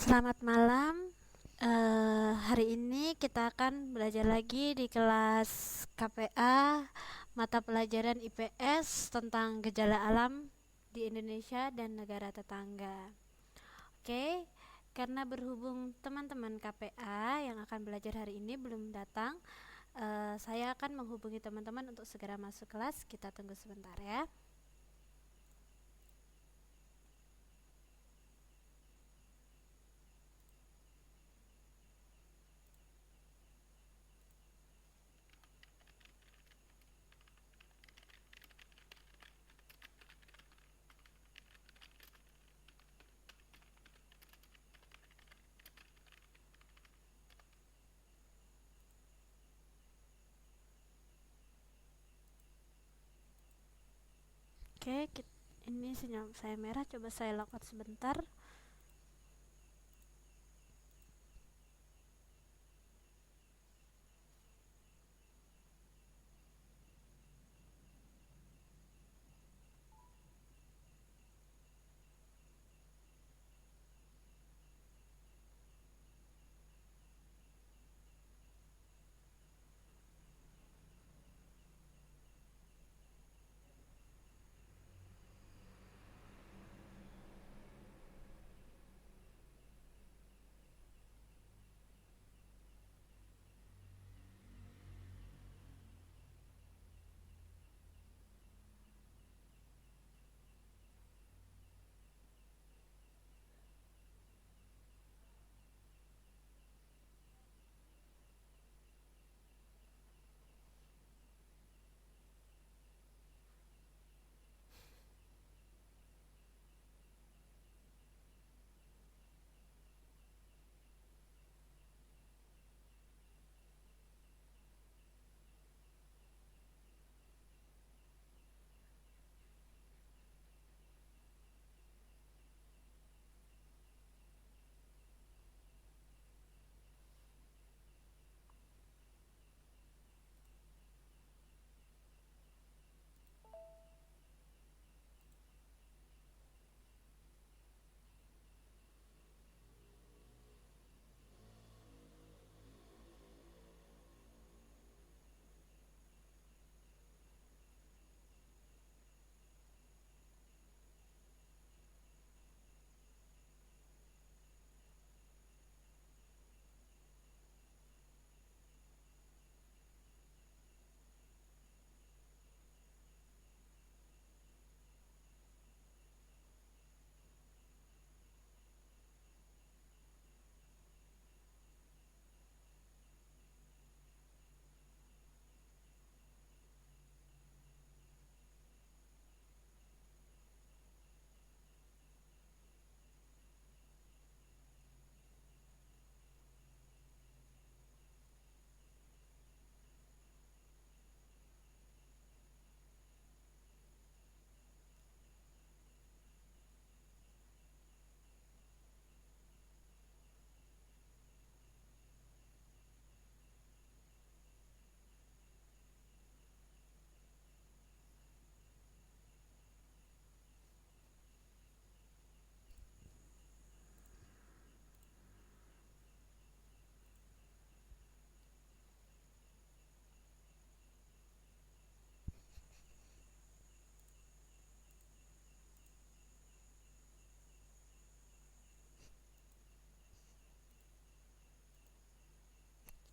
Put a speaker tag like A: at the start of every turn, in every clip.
A: Selamat malam. Hari ini kita akan belajar lagi di kelas KPA mata pelajaran IPS tentang gejala alam di Indonesia dan negara tetangga. Oke, karena berhubung teman-teman KPA yang akan belajar hari ini belum datang, saya akan menghubungi teman-teman untuk segera masuk kelas. Kita tunggu sebentar ya. Oke, ini sinyal saya merah. Coba saya logout sebentar.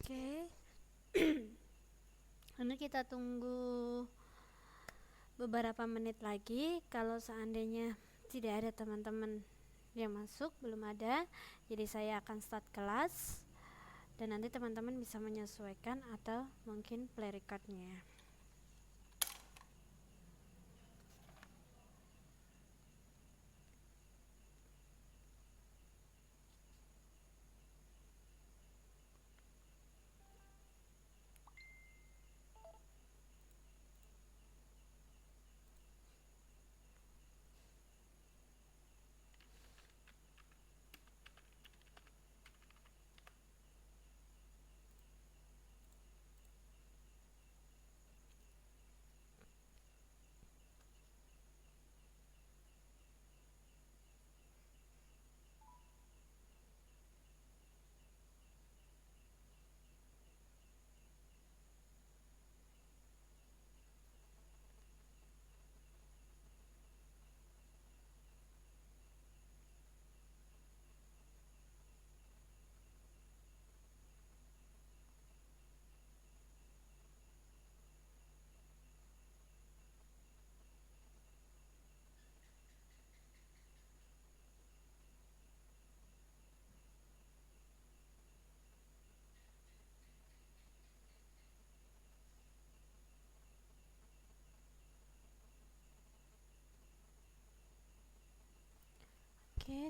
A: Oke. Ini kita tunggu beberapa menit lagi. Kalau seandainya tidak ada teman-teman yang masuk, belum ada, jadi saya akan start kelas dan nanti teman-teman bisa menyesuaikan atau mungkin play recordnya.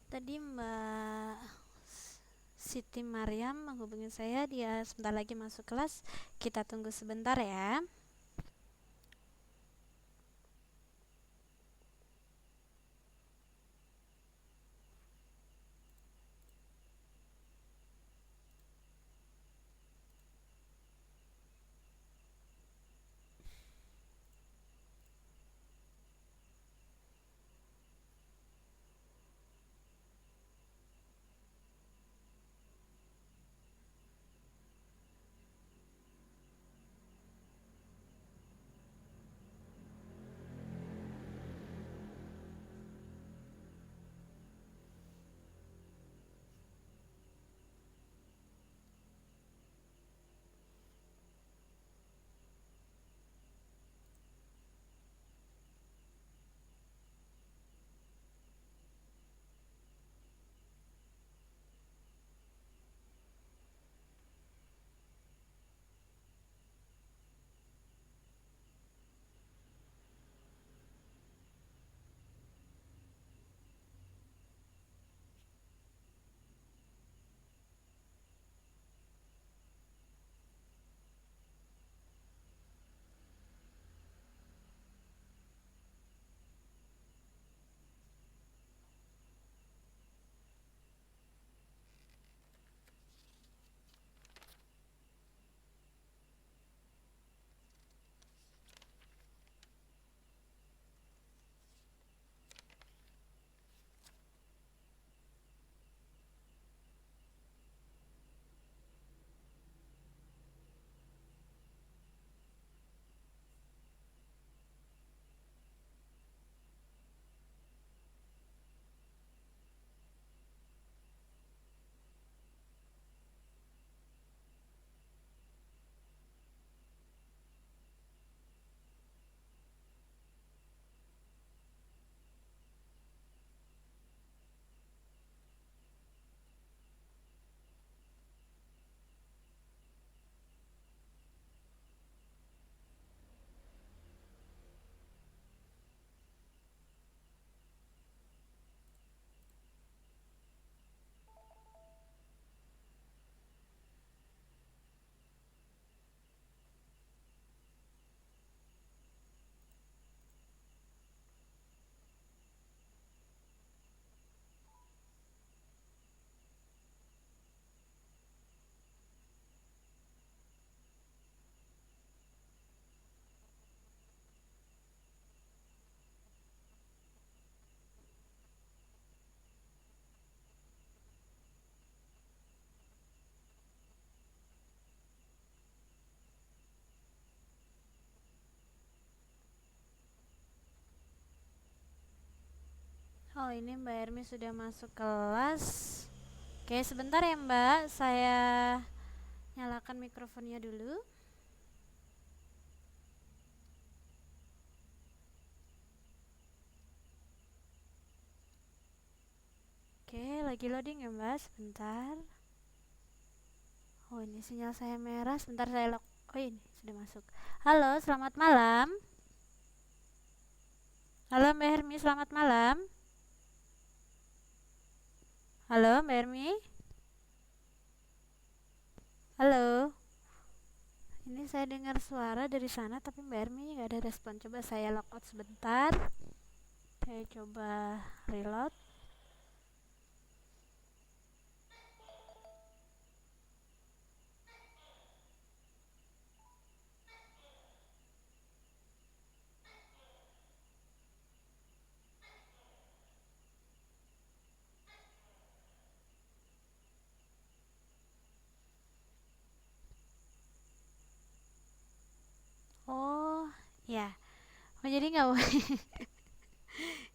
A: Tadi Mbak Siti Mariam menghubungi saya, dia sebentar lagi masuk kelas. Kita tunggu sebentar ya. Oh, ini Mbak Ermi sudah masuk kelas. Oke, sebentar ya Mbak, saya nyalakan mikrofonnya dulu. Oke, lagi loading ya Mbak, sebentar. Oh, ini sinyal saya merah, sebentar saya lock. Oh, ini sudah masuk. Halo, selamat malam. Halo Mbak Hermi, selamat malam. Halo Mbak Hermi. Halo. Ini saya dengar suara dari sana tapi Mbak Hermi nggak ada respon. Coba saya logout sebentar. Saya coba reload. Oh, ya. Oh, jadi nggak boleh.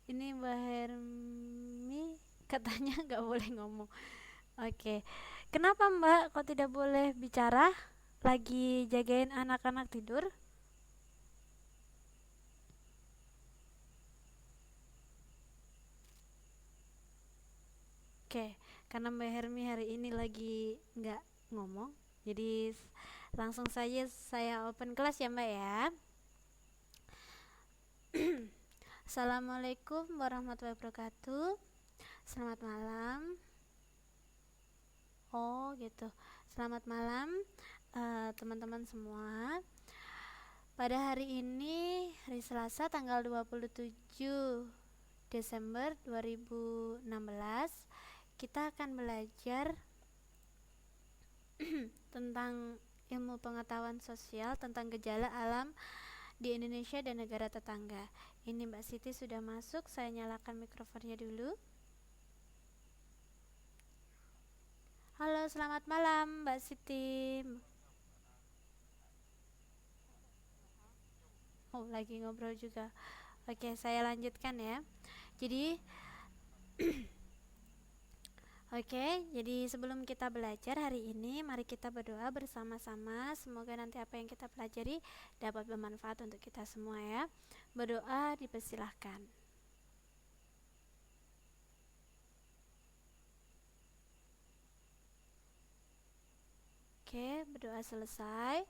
A: Ini Mbak Hermi katanya nggak boleh ngomong. Oke. Kenapa Mbak kok tidak boleh bicara? Lagi jagain anak-anak tidur? Oke, karena Mbak Hermi hari ini lagi nggak ngomong, jadi langsung saja saya open kelas ya Mbak ya. Assalamualaikum warahmatullahi wabarakatuh. Selamat malam. Oh, gitu. Selamat malam, teman-teman semua. Pada hari ini, hari Selasa tanggal 27 Desember 2016, kita akan belajar tentang ilmu pengetahuan sosial tentang gejala alam di Indonesia dan negara tetangga. Ini Mbak Siti sudah masuk, saya nyalakan mikrofonnya dulu. Halo, selamat malam Mbak Siti. Oh, lagi ngobrol juga. Oke, saya lanjutkan ya. Jadi, jadi sebelum kita belajar hari ini, mari kita berdoa bersama-sama. Semoga nanti apa yang kita pelajari dapat bermanfaat untuk kita semua ya. Berdoa dipersilahkan. Oke, berdoa selesai.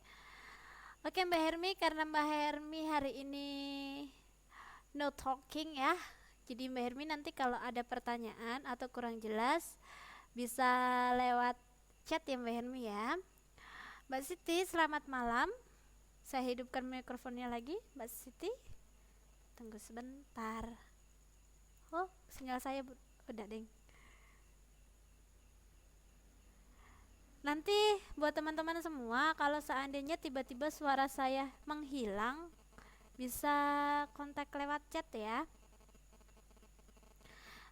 A: Oke Mbak Hermi, karena Mbak Hermi hari ini no talking ya. Jadi Mbak Hermi nanti kalau ada pertanyaan atau kurang jelas bisa lewat chat ya Mbak Hermi ya. Mbak Siti, selamat malam. Saya hidupkan mikrofonnya lagi, Mbak Siti. Tunggu sebentar. Oh, sinyal saya udah ding. Nanti buat teman-teman semua, kalau seandainya tiba-tiba suara saya menghilang, bisa kontak lewat chat ya.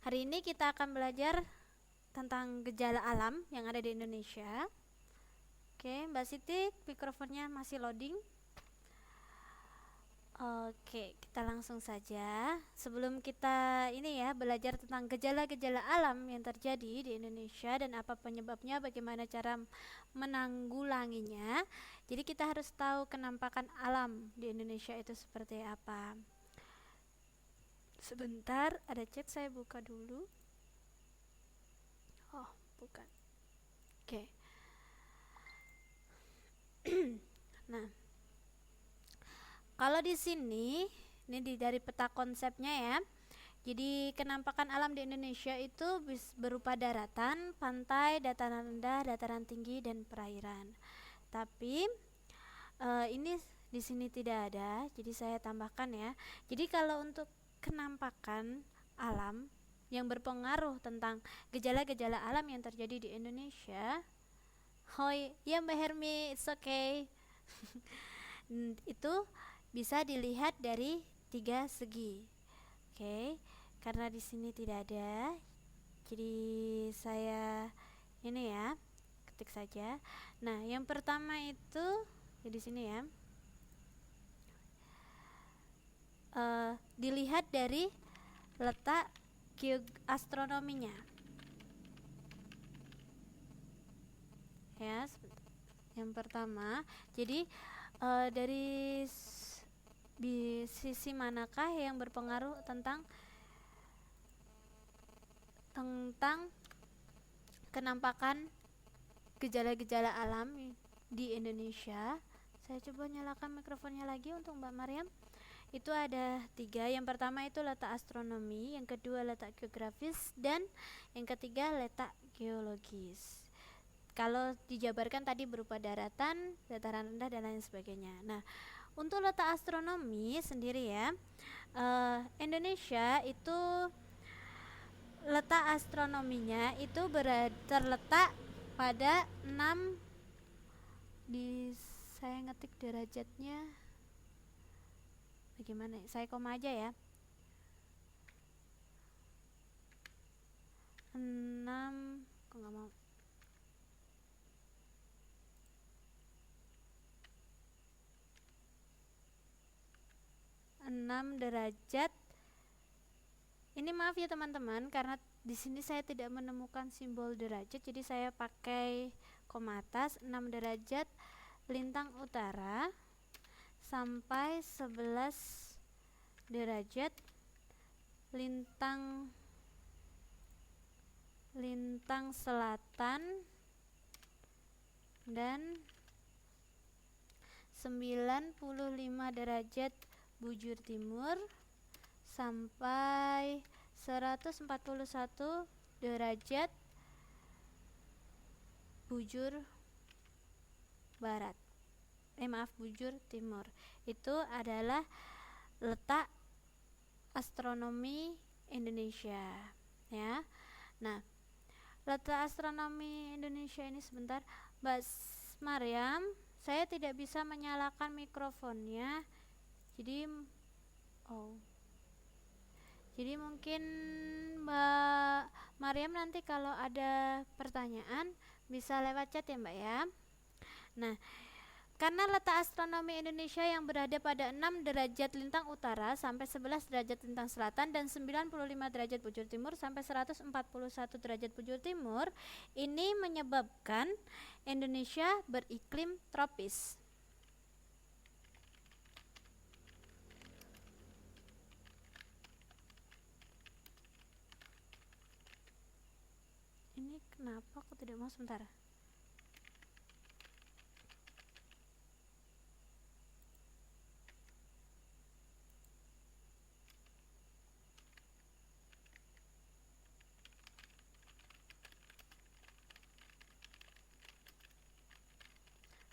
A: Hari ini kita akan belajar tentang gejala alam yang ada di Indonesia. Oke, Mbak Siti, mikrofonnya masih loading. Oke, kita langsung saja. Sebelum kita ini ya belajar tentang gejala-gejala alam yang terjadi di Indonesia dan apa penyebabnya, bagaimana cara menanggulanginya. Jadi kita harus tahu kenampakan alam di Indonesia itu seperti apa. Sebentar, ada chat, saya buka dulu. Oh, bukan. Oke. Nah, kalau di sini, ini dari peta konsepnya ya. Jadi kenampakan alam di Indonesia itu berupa daratan, pantai, dataran rendah, dataran tinggi, dan perairan. Tapi ini di sini tidak ada, jadi saya tambahkan ya. Jadi kalau untuk kenampakan alam yang berpengaruh tentang gejala-gejala alam yang terjadi di Indonesia, hoi, ya Mbak Hermi, it's okay. Itu bisa dilihat dari 3 segi. Oke, karena di sini tidak ada, jadi saya ini ya ketik saja. Nah, yang pertama itu ya di sini ya, dilihat dari letak astronominya ya. Yang pertama, jadi dari di sisi manakah yang berpengaruh tentang kenampakan gejala-gejala alam di Indonesia. Saya coba nyalakan mikrofonnya lagi untuk Mbak Maryam. Itu ada 3. Yang pertama itu letak astronomi, yang kedua letak geografis, dan yang ketiga letak geologis. Kalau dijabarkan tadi berupa daratan, dataran rendah, dan lain sebagainya. Nah, untuk letak astronomi sendiri ya, Indonesia itu letak astronominya itu terletak pada 6 saya ngetik derajatnya bagaimana, saya koma aja ya, 6 kok nggak mau, 6 derajat. Ini maaf ya teman-teman, karena di sini saya tidak menemukan simbol derajat, jadi saya pakai koma atas. 6 derajat lintang utara sampai 11 derajat lintang selatan dan 95 derajat bujur timur sampai 141 derajat bujur barat. Bujur timur. Itu adalah letak astronomi Indonesia, ya. Nah, letak astronomi Indonesia ini sebentar, Mbak Maryam, saya tidak bisa menyalakan mikrofonnya. Jadi mungkin Mbak Maryam nanti kalau ada pertanyaan bisa lewat chat ya, Mbak ya. Nah, karena letak astronomi Indonesia yang berada pada 6 derajat lintang utara sampai 11 derajat lintang selatan dan 95 derajat bujur timur sampai 141 derajat bujur timur, ini menyebabkan Indonesia beriklim tropis. Ini kenapa aku tidak mau sebentar?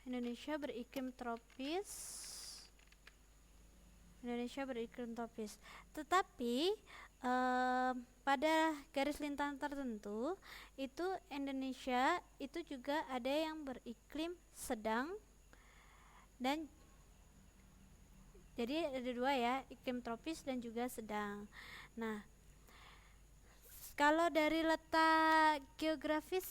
A: Indonesia beriklim tropis. Tetapi pada garis lintang tertentu itu Indonesia itu juga ada yang beriklim sedang, dan jadi ada dua ya, iklim tropis dan juga sedang. Nah, kalau dari letak geografis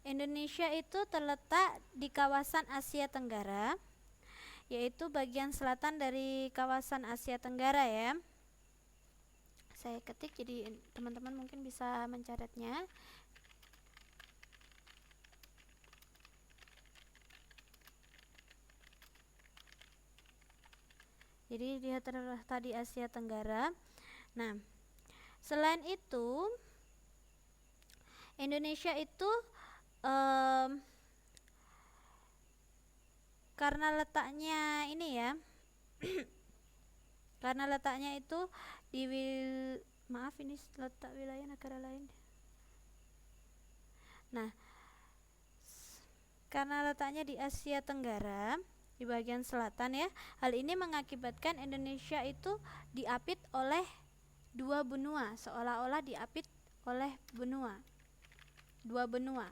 A: Indonesia itu terletak di kawasan Asia Tenggara, yaitu bagian selatan dari kawasan Asia Tenggara ya. Saya ketik jadi teman-teman mungkin bisa mencatatnya. Jadi dia terletak di Asia Tenggara. Nah, selain itu Indonesia itu karena letaknya ini ya karena letaknya itu di ini letak wilayah negara lain. Nah, karena letaknya di Asia Tenggara di bagian selatan ya, hal ini mengakibatkan Indonesia itu diapit oleh dua benua, seolah-olah diapit oleh dua benua.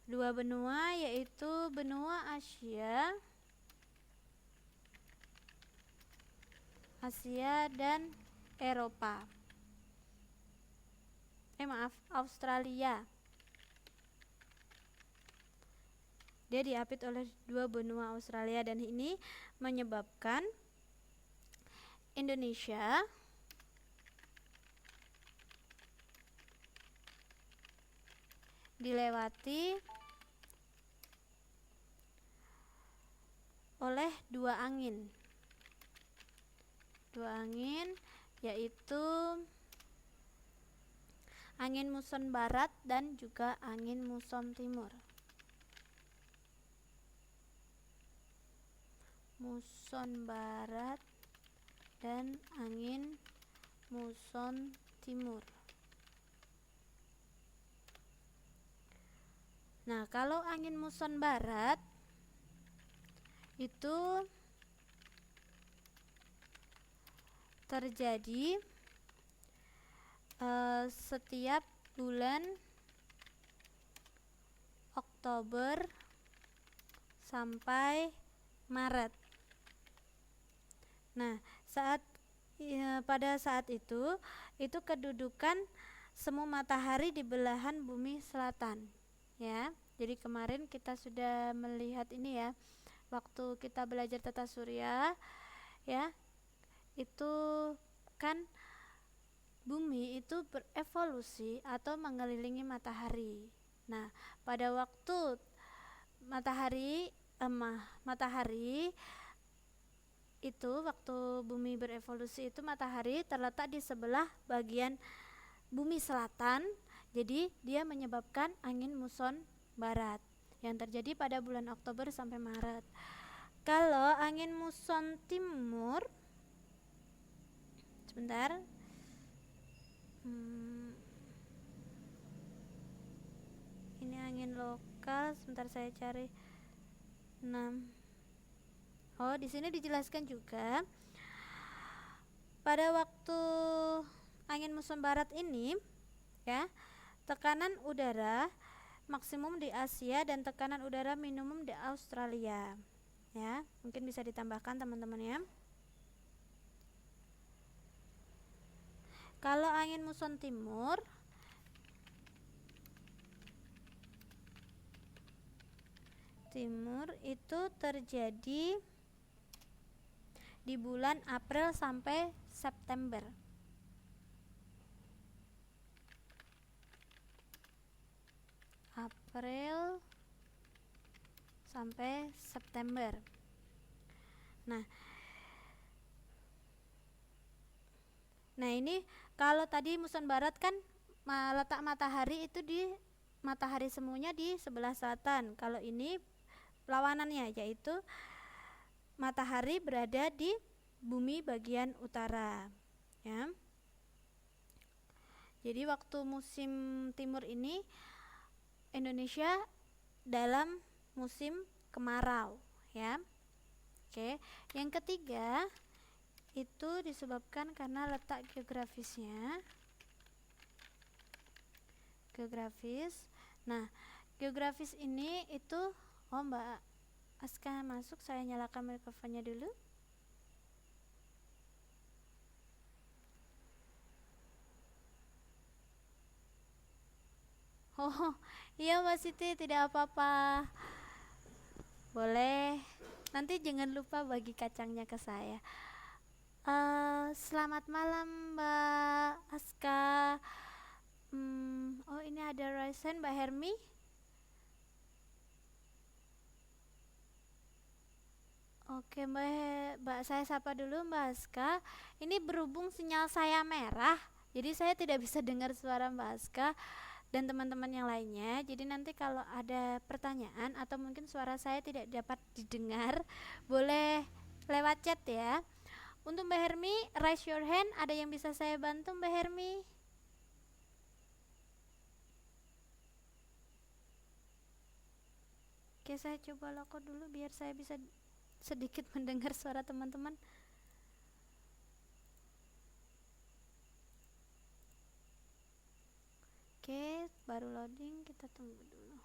A: Dua benua yaitu benua Asia dan Eropa. Australia. Dia diapit oleh dua benua Australia dan ini menyebabkan Indonesia dilewati oleh dua angin yaitu angin muson barat dan juga angin muson timur. Muson barat dan angin muson timur. Nah, kalau angin muson barat itu terjadi setiap bulan Oktober sampai Maret. Nah, pada saat itu kedudukan semu matahari di belahan bumi selatan ya. Jadi kemarin kita sudah melihat ini ya, waktu kita belajar tata surya ya, itu kan bumi itu berevolusi atau mengelilingi matahari. Nah, pada waktu matahari itu waktu bumi berevolusi itu matahari terletak di sebelah bagian bumi selatan, jadi dia menyebabkan angin muson barat yang terjadi pada bulan Oktober sampai Maret. Kalau angin muson timur, sebentar, ini angin lokal, sebentar saya cari. 6. Oh, di sini dijelaskan juga pada waktu angin muson barat ini, ya, tekanan udara maksimum di Asia dan tekanan udara minimum di Australia. Ya, mungkin bisa ditambahkan teman-teman ya. Kalau angin muson timur itu terjadi di bulan April sampai September. April sampai September. Nah ini kalau tadi muson barat kan letak matahari itu di matahari semuanya di sebelah selatan. Kalau ini lawanannya, yaitu matahari berada di bumi bagian utara, ya. Jadi waktu musim timur ini Indonesia dalam musim kemarau, ya. Oke, yang ketiga itu disebabkan karena letak geografisnya. Nah, geografis ini itu, Mbak Aska masuk, saya nyalakan mikrofonnya dulu. Oh, iya Mbak Siti, tidak apa-apa. Boleh. Nanti jangan lupa bagi kacangnya ke saya. Selamat malam Mbak Aska. Oh ini ada Raisen, Mbak Hermi. Oke Mbak, saya sapa dulu Mbak Aska. Ini berhubung sinyal saya merah, jadi saya tidak bisa dengar suara Mbak Aska dan teman-teman yang lainnya. Jadi nanti kalau ada pertanyaan atau mungkin suara saya tidak dapat didengar, boleh lewat chat ya. Untuk Mbak Hermi, raise your hand. Ada yang bisa saya bantu Mbak Hermi? Oke, saya coba loko dulu biar saya bisa sedikit mendengar suara teman-teman. Oke, baru loading, kita tunggu dulu.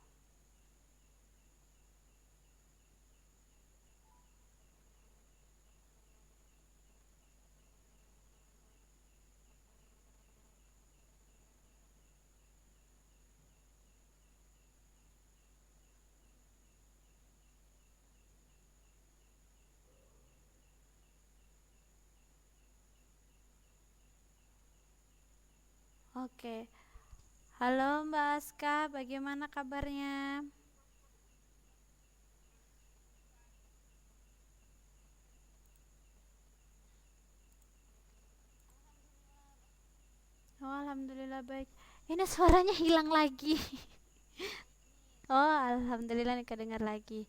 A: Oke. Halo Mbak Aska, bagaimana kabarnya? Oh, alhamdulillah baik. Ini suaranya hilang lagi. Oh, alhamdulillah nih kedengar lagi.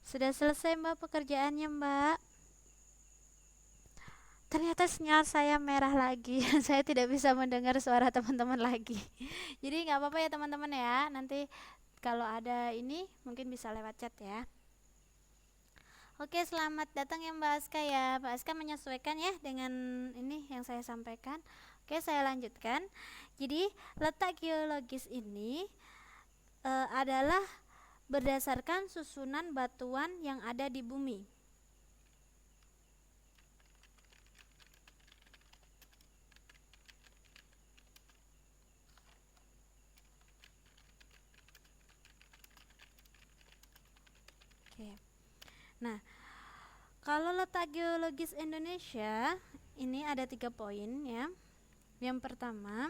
A: Sudah selesai Mbak pekerjaannya Mbak? Ternyata sinyal saya merah lagi. Saya tidak bisa mendengar suara teman-teman lagi. Jadi nggak apa-apa ya teman-teman ya. Nanti kalau ada ini mungkin bisa lewat chat ya. Oke, selamat datang ya Mbak Aska ya. Mbak Aska menyesuaikan ya dengan ini yang saya sampaikan. Oke, saya lanjutkan. Jadi letak geologis ini adalah berdasarkan susunan batuan yang ada di bumi. Oke. Nah, kalau letak geologis Indonesia ini ada 3 poin ya. Yang pertama,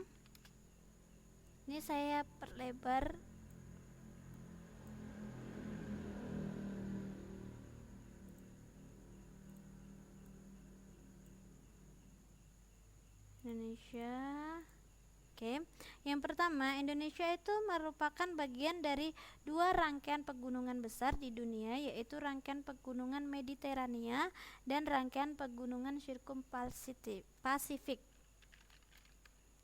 A: ini saya perlebar. Indonesia. Oke. Yang pertama, Indonesia itu merupakan bagian dari dua rangkaian pegunungan besar di dunia, yaitu rangkaian pegunungan Mediterania dan rangkaian pegunungan Pasifik.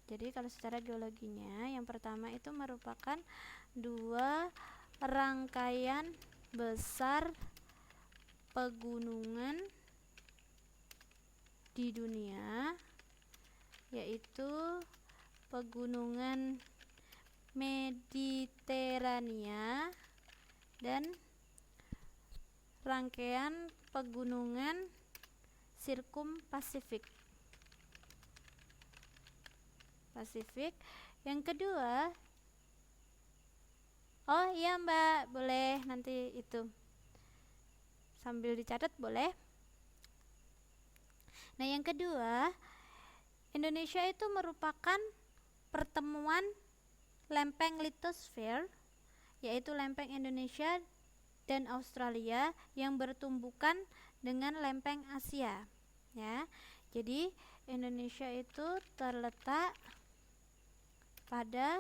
A: Jadi kalau secara geologinya, yang pertama itu merupakan dua rangkaian besar pegunungan di dunia, yaitu pegunungan Mediterania dan rangkaian pegunungan Pasifik. Yang kedua, oh iya Mbak, boleh nanti itu sambil dicatat boleh. Nah, yang kedua, Indonesia itu merupakan pertemuan lempeng litosfer, yaitu lempeng Indonesia dan Australia yang bertumbukan dengan lempeng Asia, ya. Jadi Indonesia itu terletak pada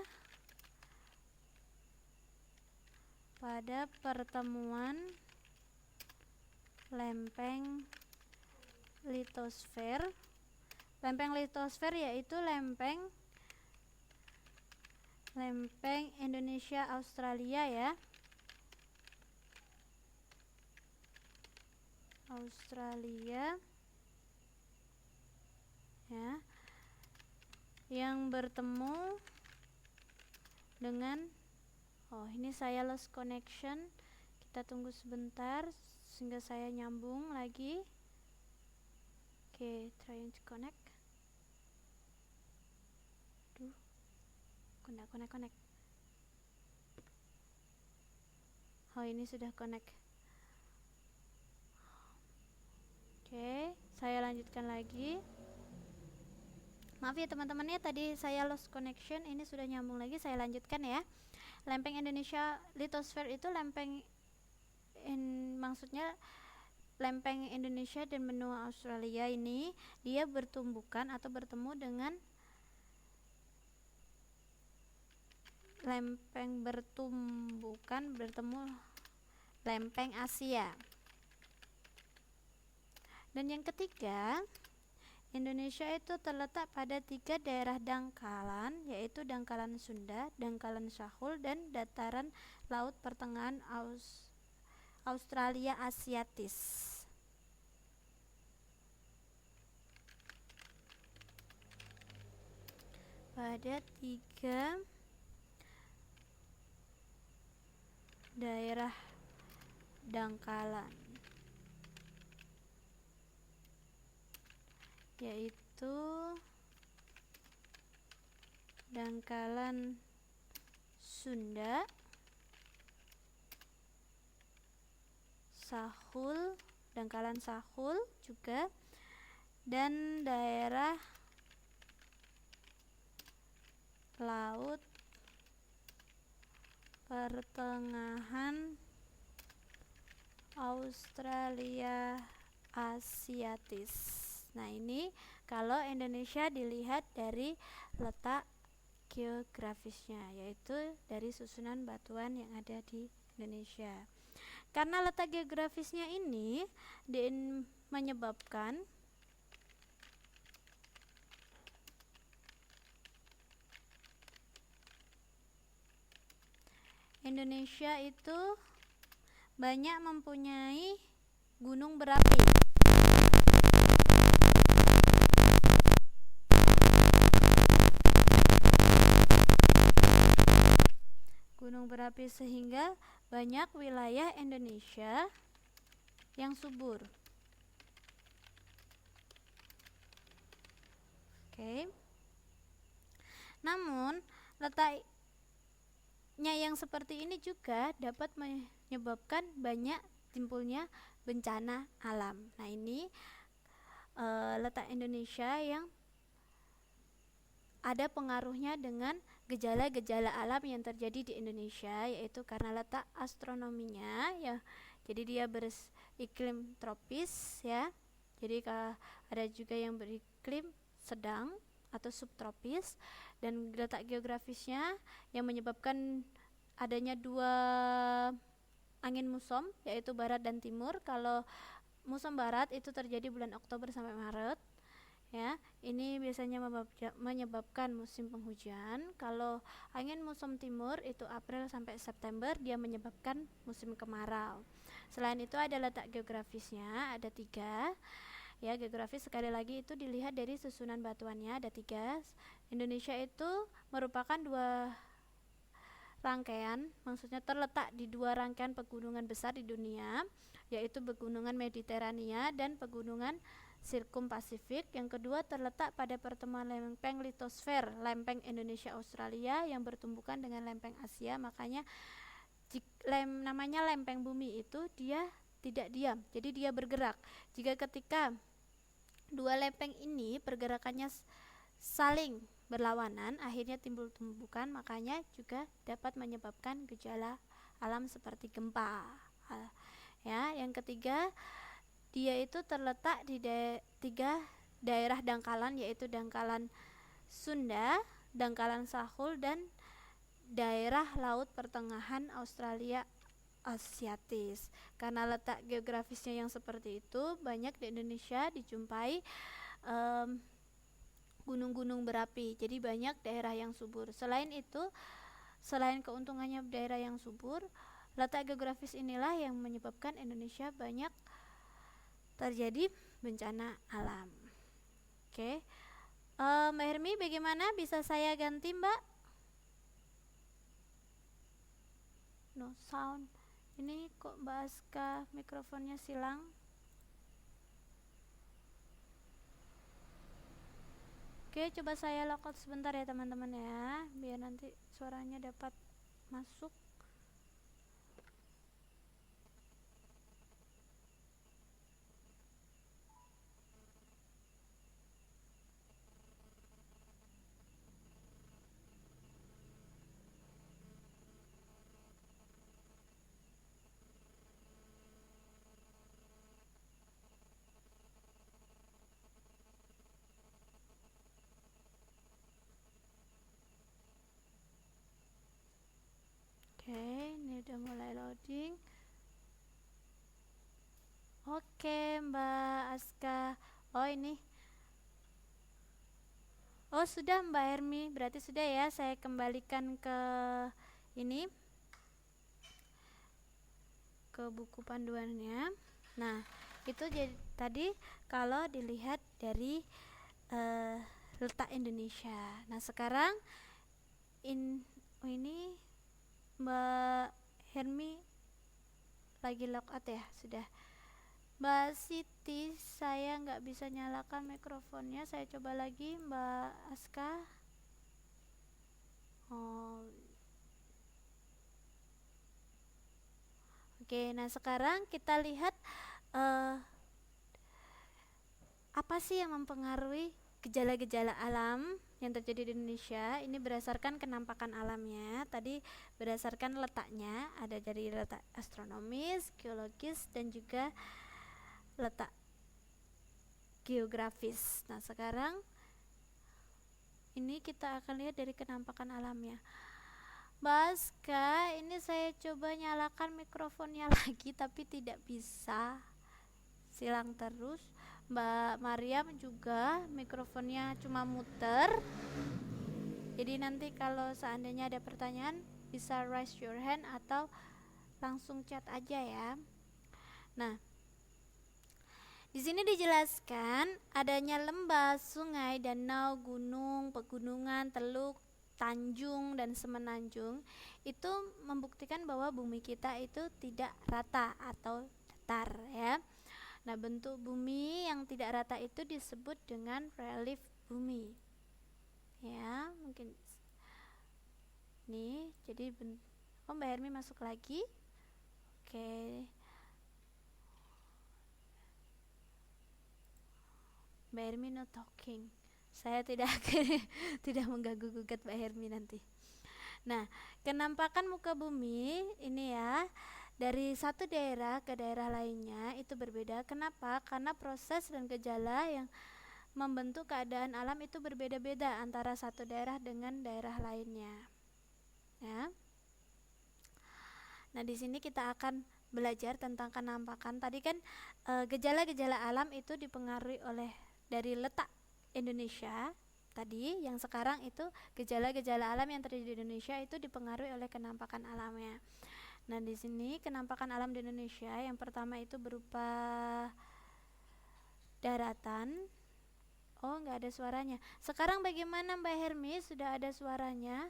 A: pertemuan lempeng litosfer. Lempeng litosfer yaitu lempeng Indonesia Australia, ya. Australia, ya, yang bertemu dengan, oh ini saya lost connection, kita tunggu sebentar sehingga saya nyambung lagi. Oke, trying to connect. Connect. Oh, ini sudah connect. Oke, saya lanjutkan lagi. Maaf ya teman-teman, ya tadi saya lost connection, ini sudah nyambung lagi, saya lanjutkan ya. Lempeng Indonesia litosfer itu maksudnya lempeng Indonesia dan benua Australia ini dia bertumbukan atau bertemu dengan lempeng Asia. Dan yang ketiga, Indonesia itu terletak pada 3 daerah dangkalan, yaitu dangkalan Sunda, dangkalan Sahul, dan dataran laut pertengahan Australia Asiatis. Pada 3 daerah dangkalan, yaitu dangkalan Sunda, dangkalan Sahul juga, dan daerah laut pertengahan Australia Asiatis. Nah, ini kalau Indonesia dilihat dari letak geografisnya, yaitu dari susunan batuan yang ada di Indonesia. Karena letak geografisnya ini menyebabkan Indonesia itu banyak mempunyai gunung berapi. Sehingga banyak wilayah Indonesia yang subur. Oke. Namun, letaknya yang seperti ini juga dapat menyebabkan banyak timbulnya bencana alam. Nah, ini letak Indonesia yang ada pengaruhnya dengan gejala-gejala alam yang terjadi di Indonesia, yaitu karena letak astronominya, ya. Jadi dia beriklim tropis, ya. Jadi ada juga yang beriklim sedang atau subtropis, dan letak geografisnya yang menyebabkan adanya dua angin muson, yaitu barat dan timur. Kalau muson barat itu terjadi bulan Oktober sampai Maret, ya. Ini biasanya menyebabkan musim penghujan. Kalau angin muson timur itu April sampai September, dia menyebabkan musim kemarau. Selain itu ada letak geografisnya, ada 3. Ya, geografis sekali lagi itu dilihat dari susunan batuannya, ada 3. Indonesia itu merupakan 2 rangkaian, maksudnya terletak di 2 rangkaian pegunungan besar di dunia, yaitu pegunungan Mediterania dan pegunungan Sirkum Pasifik. Yang kedua terletak pada pertemuan lempeng litosfer, lempeng Indonesia Australia yang bertumbukan dengan lempeng Asia. Makanya namanya lempeng bumi itu dia tidak diam, jadi dia bergerak. Jika ketika 2 lempeng ini pergerakannya saling berlawanan, akhirnya timbul tumbukan, makanya juga dapat menyebabkan gejala alam seperti gempa. Ya, yang ketiga, dia itu terletak di 3 daerah dangkalan, yaitu dangkalan Sunda, dangkalan Sahul, dan daerah laut pertengahan Australia Asiatis. Karena letak geografisnya yang seperti itu, banyak di Indonesia dijumpai gunung-gunung berapi, jadi banyak daerah yang subur. Selain itu, selain keuntungannya daerah yang subur, letak geografis inilah yang menyebabkan Indonesia banyak terjadi bencana alam. Oke, Mbak Hermi, bagaimana? Bisa saya ganti, Mbak? No sound. Ini kok Mbak Aska mikrofonnya silang? Oke, coba saya lockout sebentar ya teman-teman ya, biar nanti suaranya dapat masuk. Oke, ini udah mulai loading. Oke, Mbak Aska. Oh, ini. Oh, sudah Mbak Hermi. Berarti sudah ya, saya kembalikan ke ini, ke buku panduannya. Nah, itu jadi tadi kalau dilihat dari letak Indonesia. Nah, sekarang ini Mbak Hermi lagi logout ya, sudah. Mbak Siti, saya nggak bisa nyalakan mikrofonnya. Saya coba lagi, Mbak Aska. Oh, oke. Nah, sekarang kita lihat apa sih yang mempengaruhi gejala-gejala alam yang terjadi di Indonesia. Ini berdasarkan kenampakan alamnya. Tadi berdasarkan letaknya, ada dari letak astronomis, geologis, dan juga letak geografis. Nah, sekarang ini kita akan lihat dari kenampakan alamnya. Mbak Aska, ini saya coba nyalakan mikrofonnya lagi tapi tidak bisa, silang terus. Mbak Mariam juga mikrofonnya cuma muter. Jadi nanti kalau seandainya ada pertanyaan bisa raise your hand atau langsung chat aja ya. Nah, di sini dijelaskan adanya lembah, sungai, danau, gunung, pegunungan, teluk, tanjung, dan semenanjung. Itu membuktikan bahwa bumi kita itu tidak rata atau datar ya. Nah, bentuk bumi yang tidak rata itu disebut dengan relief bumi. Ya, mungkin nih, jadi Mbak Hermi masuk lagi. Oke. Mbak Hermi no talking. Saya tidak tidak mengganggu-gugat Mbak Hermi nanti. Nah, kenampakan muka bumi ini ya, dari satu daerah ke daerah lainnya itu berbeda. Kenapa? Karena proses dan gejala yang membentuk keadaan alam itu berbeda-beda antara satu daerah dengan daerah lainnya. Ya. Nah, di sini kita akan belajar tentang kenampakan. Tadi kan gejala-gejala alam itu dipengaruhi oleh dari letak Indonesia. Tadi yang sekarang itu gejala-gejala alam yang terjadi di Indonesia itu dipengaruhi oleh kenampakan alamnya. Nah, di sini kenampakan alam di Indonesia yang pertama itu berupa daratan. Oh, nggak ada suaranya. Sekarang bagaimana Mbak Hermi? Sudah ada suaranya?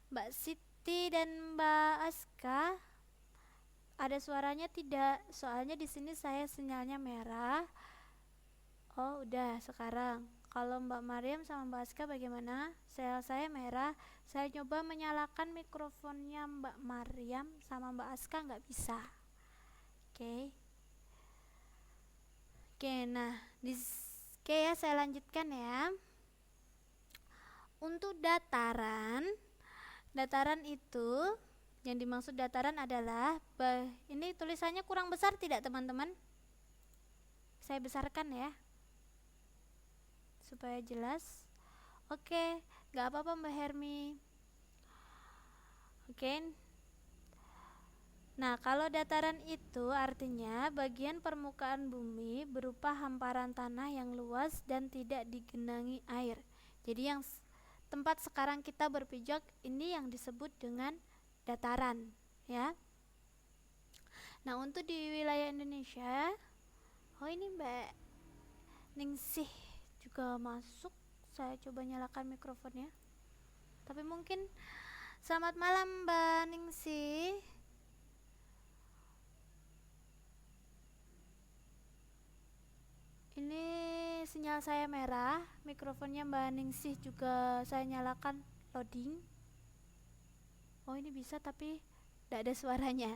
A: Mbak Siti dan Mbak Aska? Ada suaranya tidak? Soalnya di sini saya sinyalnya merah. Oh, udah sekarang. Kalau Mbak Mariam sama Mbak Aska bagaimana? Saya merah. Saya coba menyalakan mikrofonnya Mbak Mariam sama Mbak Aska nggak bisa. Oke. Nah, ya saya lanjutkan ya. Untuk dataran itu yang dimaksud dataran adalah ini tulisannya kurang besar tidak teman-teman? Saya besarkan ya supaya jelas. Oke, gak apa-apa Mbak Hermi. Oke. Nah, kalau dataran itu artinya bagian permukaan bumi berupa hamparan tanah yang luas dan tidak digenangi air. Jadi yang tempat sekarang kita berpijak ini yang disebut dengan dataran, ya. Nah, untuk di wilayah Indonesia, oh ini Mbak Ningsih juga masuk. Saya coba nyalakan mikrofonnya. Tapi mungkin selamat malam Mbak Ningsih. Ini sinyal saya merah, mikrofonnya Mbak Ningsih juga saya nyalakan loading. Oh ini bisa tapi tidak ada suaranya.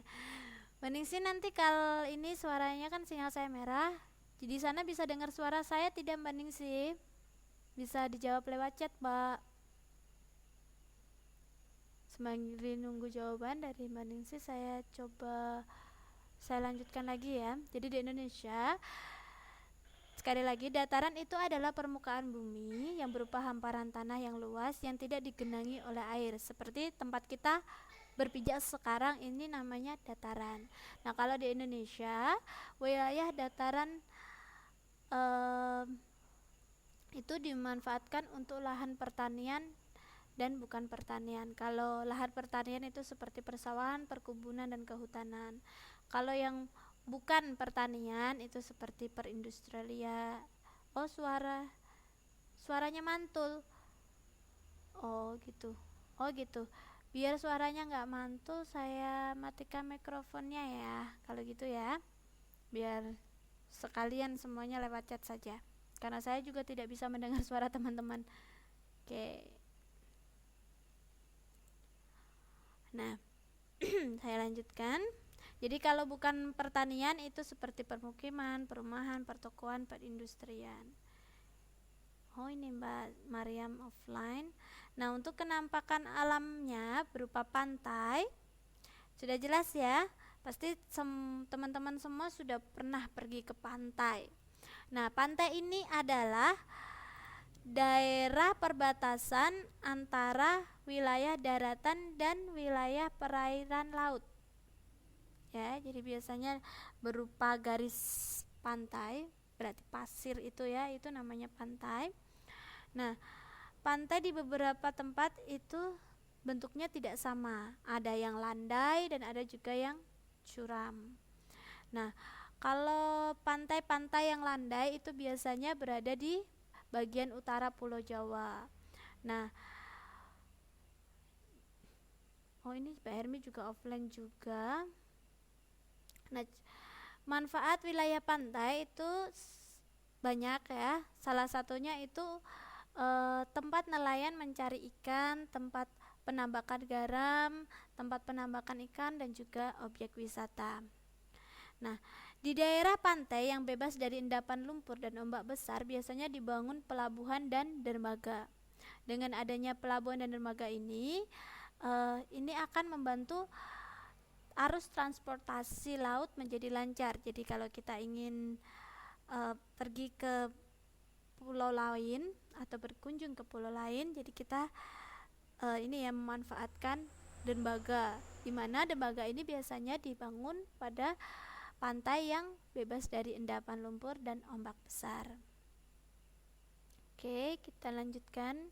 A: Mbak Ningsih nanti kalau ini suaranya kan sinyal saya merah, jadi sana bisa dengar suara saya tidak Mbak Ningsih? Bisa dijawab lewat chat Mbak. Sambil nunggu jawaban dari Mbak Ningsih, saya lanjutkan lagi ya. Jadi di Indonesia, sekali lagi, dataran itu adalah permukaan bumi yang berupa hamparan tanah yang luas yang tidak digenangi oleh air. Seperti tempat kita berpijak sekarang ini namanya dataran. Nah, kalau di Indonesia, wilayah dataran itu dimanfaatkan untuk lahan pertanian dan bukan pertanian. Kalau lahan pertanian itu seperti persawahan, perkebunan, dan kehutanan. Kalau yang bukan pertanian itu seperti perindustrian. Oh, suaranya mantul. Oh gitu. Biar suaranya nggak mantul, saya matikan mikrofonnya ya. Kalau gitu ya, biar sekalian semuanya lewat chat saja. Karena saya juga tidak bisa mendengar suara teman-teman. Oke. Nah, saya lanjutkan. Jadi kalau bukan pertanian itu seperti permukiman, perumahan, pertokoan, perindustrian. Oh ini Mbak Mariam offline. Nah, untuk kenampakan alamnya berupa pantai, sudah jelas ya. Pasti teman-teman semua sudah pernah pergi ke pantai. Nah, pantai ini adalah daerah perbatasan antara wilayah daratan dan wilayah perairan laut. Ya, jadi biasanya berupa garis pantai, berarti pasir itu ya, itu namanya pantai. Nah, pantai di beberapa tempat itu bentuknya tidak sama. Ada yang landai dan ada juga yang curam. Nah, kalau pantai-pantai yang landai itu biasanya berada di bagian utara Pulau Jawa. Nah, oh ini Mbak Hermi juga offline juga. Nah, manfaat wilayah pantai itu banyak ya. Salah satunya itu tempat nelayan mencari ikan, tempat penambakan garam, tempat penambakan ikan, dan juga objek wisata. Nah, di daerah pantai yang bebas dari endapan lumpur dan ombak besar biasanya dibangun pelabuhan dan dermaga. Dengan adanya pelabuhan dan dermaga ini akan membantu arus transportasi laut menjadi lancar. Jadi kalau kita ingin pergi ke pulau lain atau berkunjung ke pulau lain, jadi kita ini ya memanfaatkan dermaga, di mana dermaga ini biasanya dibangun pada pantai yang bebas dari endapan lumpur dan ombak besar. Oke, kita lanjutkan.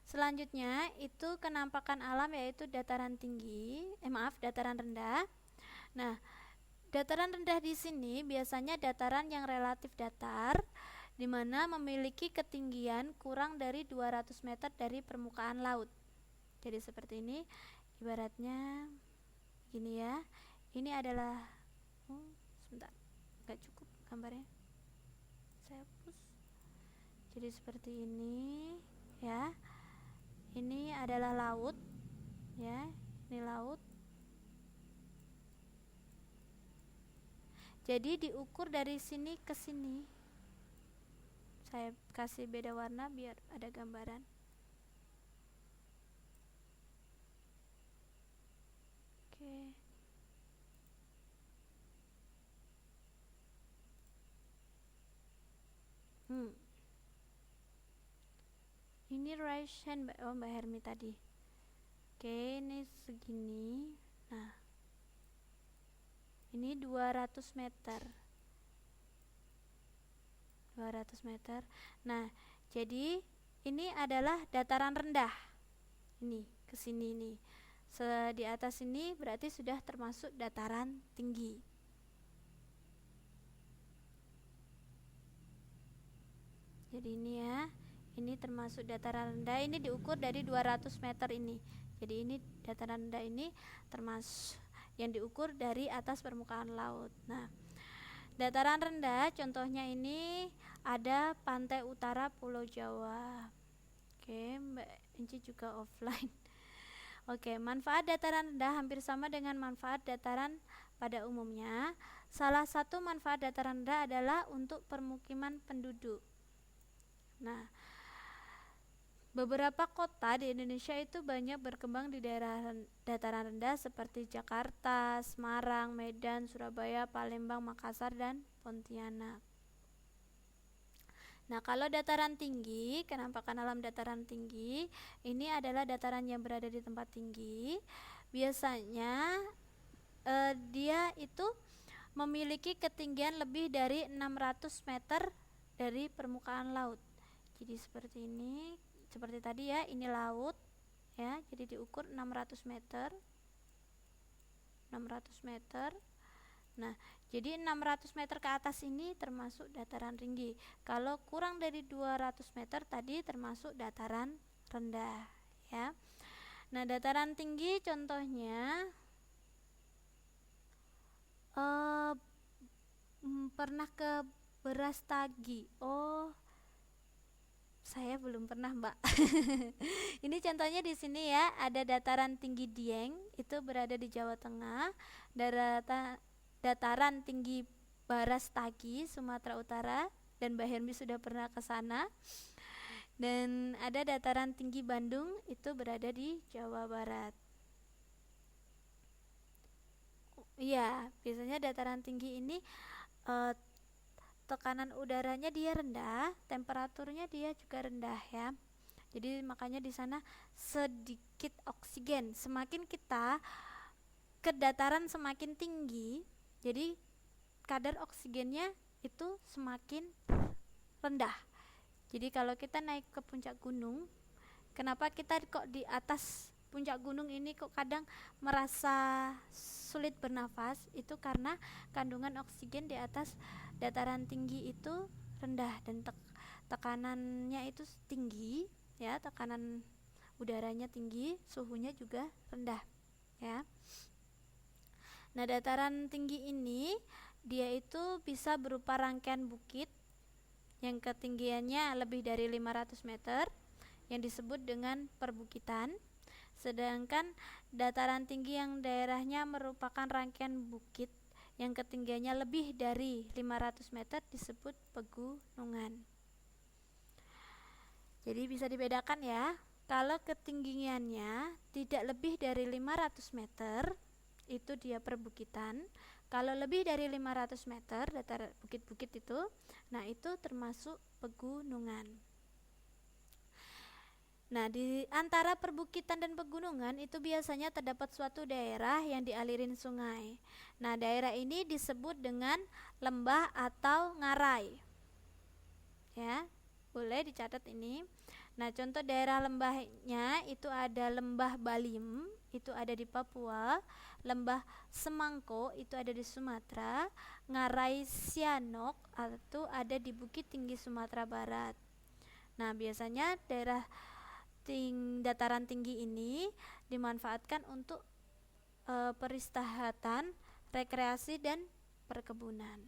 A: Selanjutnya itu kenampakan alam, yaitu dataran tinggi, dataran rendah. Nah, dataran rendah di sini biasanya dataran yang relatif datar, di mana memiliki ketinggian kurang dari 200 meter dari permukaan laut. Jadi seperti ini, ibaratnya gini ya. Ini adalah sebentar, nggak cukup gambarnya, saya hapus. Jadi seperti ini ya. Ini adalah laut ya, ini laut. Jadi diukur dari sini ke sini. Saya kasih beda warna biar ada gambaran. Oke. Ini right hand Mbak Hermi tadi. Oke, ini segini. Nah, ini 200 meter. 200 meter. Nah, jadi ini adalah dataran rendah. Ini ke sini nih. Di atas ini berarti sudah termasuk dataran tinggi. Jadi ini ya, ini termasuk dataran rendah. Ini diukur dari 200 meter ini. Jadi ini dataran rendah ini termasuk yang diukur dari atas permukaan laut. Nah, dataran rendah contohnya ini ada pantai utara Pulau Jawa. Oke, Mbak Enci juga offline. Oke, manfaat dataran rendah hampir sama dengan manfaat dataran pada umumnya. Salah satu manfaat dataran rendah adalah untuk permukiman penduduk. Nah, beberapa kota di Indonesia itu banyak berkembang di daerah dataran rendah seperti Jakarta, Semarang, Medan, Surabaya, Palembang, Makassar, dan Pontianak. Nah, kalau dataran tinggi, kenampakan alam dataran tinggi, ini adalah dataran yang berada di tempat tinggi. Biasanya dia itu memiliki ketinggian lebih dari 600 meter dari permukaan laut. Jadi seperti ini, seperti tadi ya, ini laut ya, jadi diukur 600 meter. 600 meter. Nah, jadi 600 meter ke atas ini termasuk dataran tinggi. Kalau kurang dari 200 meter tadi termasuk dataran rendah ya. Nah, dataran tinggi contohnya pernah ke Brastagi. Saya belum pernah, Mbak. Ini contohnya di sini ya, ada dataran tinggi Dieng, itu berada di Jawa Tengah. Dataran tinggi Barastagi, Sumatera Utara, dan Mbak Hermi sudah pernah ke sana. Dan ada dataran tinggi Bandung, itu berada di Jawa Barat. Iya, biasanya dataran tinggi ini tekanan udaranya dia rendah, temperaturnya dia juga rendah ya. Jadi makanya di sana sedikit oksigen. Semakin kita ke dataran semakin tinggi, jadi kadar oksigennya itu semakin rendah. Jadi kalau kita naik ke puncak gunung, kenapa kita kok di atas puncak gunung ini kok kadang merasa sulit bernafas? Itu karena kandungan oksigen di atas dataran tinggi itu rendah dan tekanannya itu tinggi ya, tekanan udaranya tinggi, suhunya juga rendah ya. Nah, dataran tinggi ini dia itu bisa berupa rangkaian bukit yang ketinggiannya lebih dari 500 meter yang disebut dengan perbukitan. Sedangkan dataran tinggi yang daerahnya merupakan rangkaian bukit yang ketinggiannya lebih dari 500 meter disebut pegunungan. Jadi bisa dibedakan ya, kalau ketinggiannya tidak lebih dari 500 meter itu dia perbukitan. Kalau lebih dari 500 meter datar bukit-bukit itu, nah itu termasuk pegunungan. Nah, di antara perbukitan dan pegunungan itu biasanya terdapat suatu daerah yang dialirin sungai. Nah, daerah ini disebut dengan lembah atau ngarai. Ya, boleh dicatat ini. Nah, contoh daerah lembahnya itu ada Lembah Balim, itu ada di Papua, Lembah Semangko itu ada di Sumatera, Ngarai Sianok itu ada di Bukit Tinggi Sumatera Barat. Nah, biasanya daerah dataran tinggi ini dimanfaatkan untuk peristirahatan, rekreasi dan perkebunan.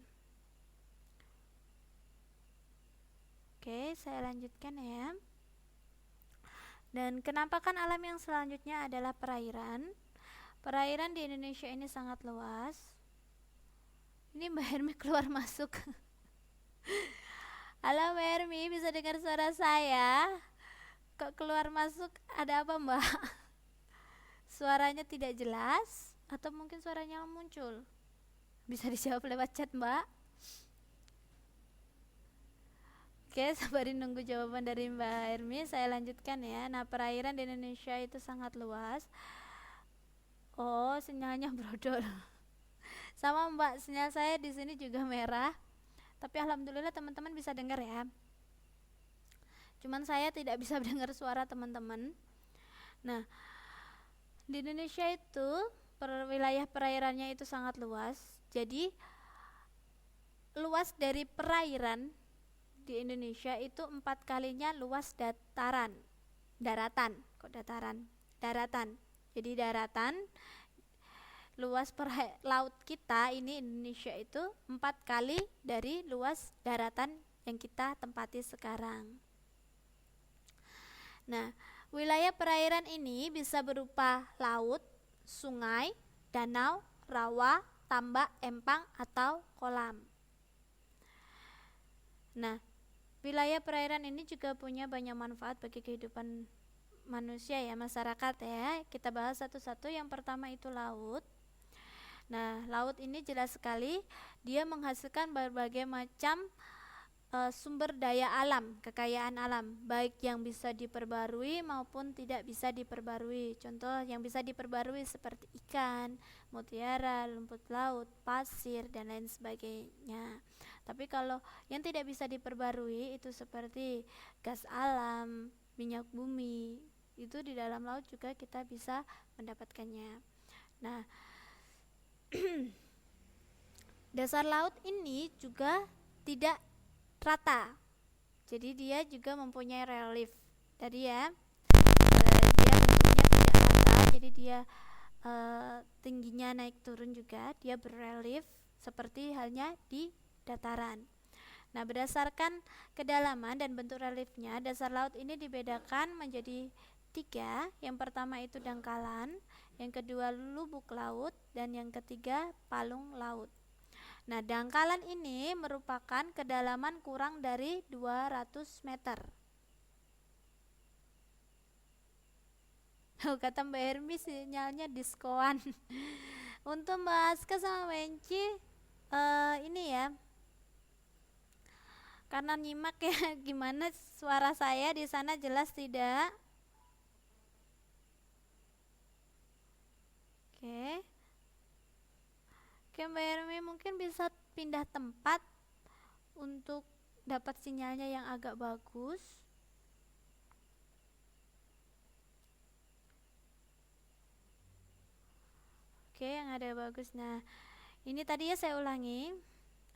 A: Oke, saya lanjutkan ya. Dan kenampakan alam yang selanjutnya adalah perairan. Perairan di Indonesia ini sangat luas. Ini Mbak Hermi keluar masuk. Halo Mbak Hermi, bisa dengar suara saya? Kok keluar masuk, ada apa Mbak? Suaranya tidak jelas atau mungkin suaranya muncul? Bisa dijawab lewat chat Mbak. Oke, sabarin nunggu jawaban dari Mbak Hermi. Saya lanjutkan ya. Nah, perairan di Indonesia itu sangat luas. Oh, sinyalnya brodol. Sama Mbak, sinyal saya di sini juga merah. Tapi alhamdulillah teman-teman bisa dengar ya. Cuman saya tidak bisa dengar suara teman-teman. Nah, di Indonesia itu wilayah perairannya itu sangat luas. Jadi luas dari perairan di Indonesia itu 4 kalinya luas daratan. Jadi daratan luas laut kita ini Indonesia itu 4 kali dari luas daratan yang kita tempati sekarang. Nah, wilayah perairan ini bisa berupa laut, sungai, danau, rawa, tambak, empang, atau kolam. Nah, wilayah perairan ini juga punya banyak manfaat bagi kehidupan manusia ya, masyarakat ya. Kita bahas satu-satu. Yang pertama itu laut. Nah, laut ini jelas sekali dia menghasilkan berbagai macam sumber daya alam, kekayaan alam, baik yang bisa diperbarui maupun tidak bisa diperbarui. Contoh yang bisa diperbarui seperti ikan, mutiara, rumput laut, pasir, dan lain sebagainya. Tapi kalau yang tidak bisa diperbarui itu seperti gas alam, minyak bumi, itu di dalam laut juga kita bisa mendapatkannya. Nah, dasar laut ini juga tidak rata, jadi dia juga mempunyai relief. Tadi ya, dia bentuknya tidak rata, jadi dia tingginya naik turun juga, dia berrelief seperti halnya di dataran. Nah, berdasarkan kedalaman dan bentuk reliefnya, dasar laut ini dibedakan menjadi 3. Yang pertama itu dangkalan, yang kedua lubuk laut, dan yang ketiga palung laut. Nah, dangkalan ini merupakan kedalaman kurang dari 200 meter. Kata Mbak Hermi sinyalnya diskoan. Untuk Mbak Aska sama Mbak Enci, ini ya, karena nyimak ya, gimana suara saya di sana jelas tidak? Oke. Oke Mbak Hermi, mungkin bisa pindah tempat untuk dapat sinyalnya yang agak bagus. Oke, yang ada bagus. Nah, ini tadi ya saya ulangi.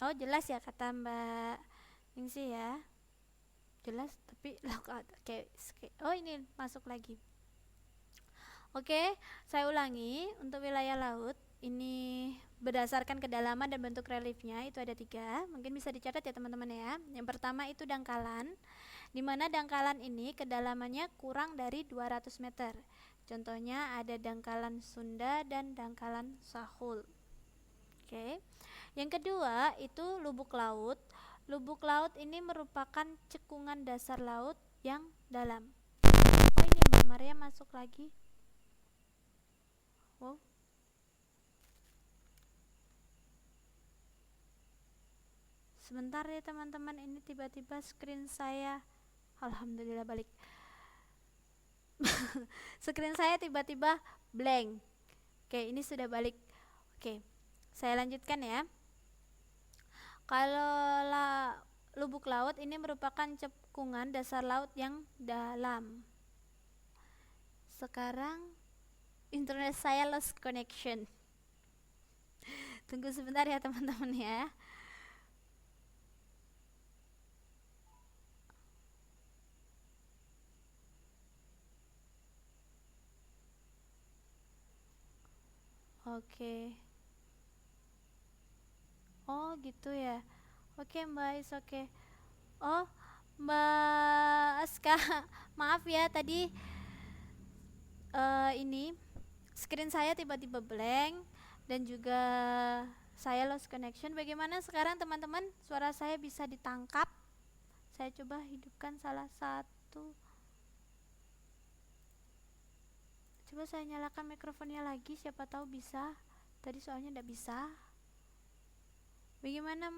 A: Oh, jelas ya kata Mbak Ningsi ya. Jelas tapi lockout. Oke. Oh, ini masuk lagi. Oke, saya ulangi. Untuk wilayah laut ini berdasarkan kedalaman dan bentuk reliefnya itu ada 3. Mungkin bisa dicatat ya teman-teman ya. Yang pertama itu dangkalan, di mana dangkalan ini kedalamannya kurang dari 200 meter. Contohnya ada dangkalan Sunda dan dangkalan Sahul. Oke. Yang kedua itu lubuk laut. Lubuk laut ini merupakan cekungan dasar laut yang dalam. Oh, ini Mbak Maria masuk lagi. Wow. Sebentar ya teman-teman, ini tiba-tiba screen saya, alhamdulillah balik. Screen saya tiba-tiba blank. Oke, ini sudah balik. Oke, saya lanjutkan ya. Kalau lubuk laut ini merupakan cekungan dasar laut yang dalam. Sekarang internet saya lost connection. Tunggu sebentar ya teman-teman ya. Oke. Oh gitu ya. Oke Mbak, is oke. Oh Mbak Aska, maaf ya tadi ini screen saya tiba-tiba blank dan juga saya lost connection. Bagaimana sekarang teman-teman? Suara saya bisa ditangkap? Saya coba hidupkan salah satu. Coba saya nyalakan mikrofonnya lagi, siapa tahu bisa. Tadi soalnya tidak bisa. Bagaimana?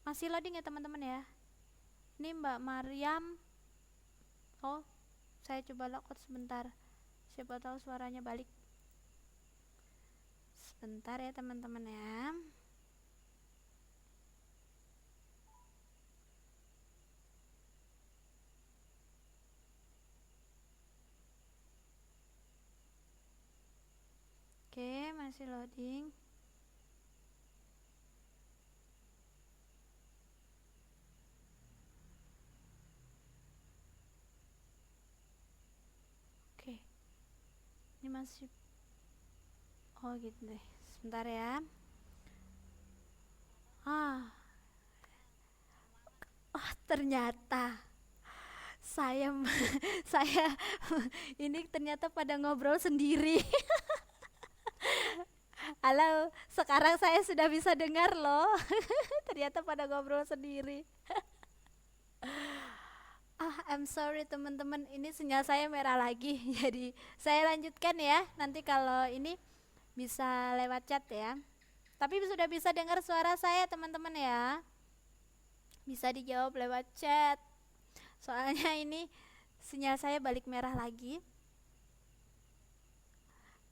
A: Masih loading ya teman-teman ya? Ini Mbak Mariam. Oh, saya coba logout sebentar. Siapa tahu suaranya balik. Sebentar ya teman-teman ya. Oke, masih loading. Oke. Ini masih. Oh, gitu deh. Sebentar ya. Oh, ternyata saya saya ini ternyata pada ngobrol sendiri. Halo, sekarang saya sudah bisa dengar loh. Ternyata pada ngobrol sendiri. I'm sorry teman-teman, ini sinyal saya merah lagi. Jadi saya lanjutkan ya. Nanti kalau ini bisa lewat chat ya. Tapi sudah bisa dengar suara saya teman-teman ya. Bisa dijawab lewat chat. Soalnya ini sinyal saya balik merah lagi.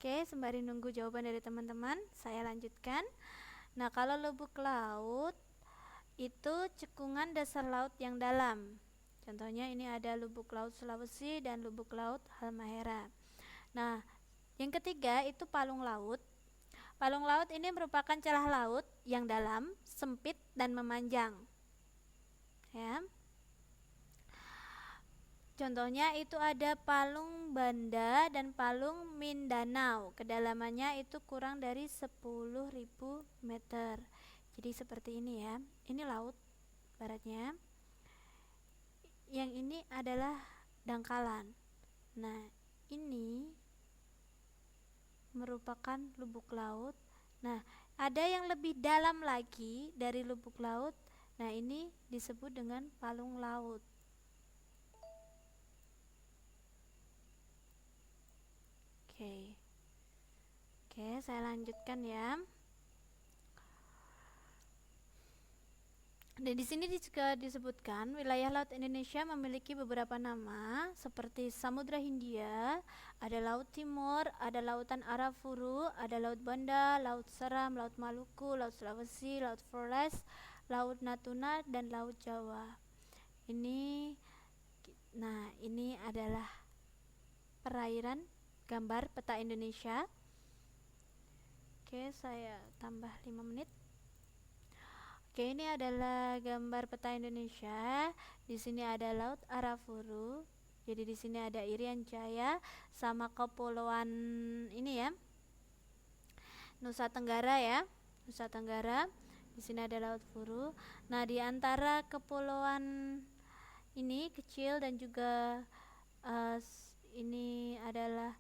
A: Oke, sembari nunggu jawaban dari teman-teman, saya lanjutkan. Nah, kalau lubuk laut itu cekungan dasar laut yang dalam. Contohnya ini ada lubuk laut Sulawesi dan lubuk laut Halmahera. Nah, yang ketiga itu palung laut. Palung laut ini merupakan celah laut yang dalam, sempit dan memanjang. Ya. Contohnya itu ada Palung Banda dan Palung Mindanao. Kedalamannya itu kurang dari 10.000 meter. Jadi seperti ini ya. Ini laut baratnya. Yang ini adalah dangkalan. Nah, ini merupakan lubuk laut. Nah, ada yang lebih dalam lagi dari lubuk laut. Nah, ini disebut dengan palung laut. Oke, saya lanjutkan ya. Dan di sini juga disebutkan wilayah laut Indonesia memiliki beberapa nama seperti Samudra Hindia, ada Laut Timur, ada Lautan Arafuru, ada Laut Banda, Laut Seram, Laut Maluku, Laut Sulawesi, Laut Flores, Laut Natuna dan Laut Jawa. Ini adalah perairan gambar peta Indonesia. Oke, saya tambah 5 menit. Oke, ini adalah gambar peta Indonesia. Di sini ada Laut Arafuru. Jadi di sini ada Irian Jaya sama kepulauan ini ya. Nusa Tenggara ya. Nusa Tenggara. Di sini ada Laut Furu. Nah, di antara kepulauan ini kecil dan juga ini adalah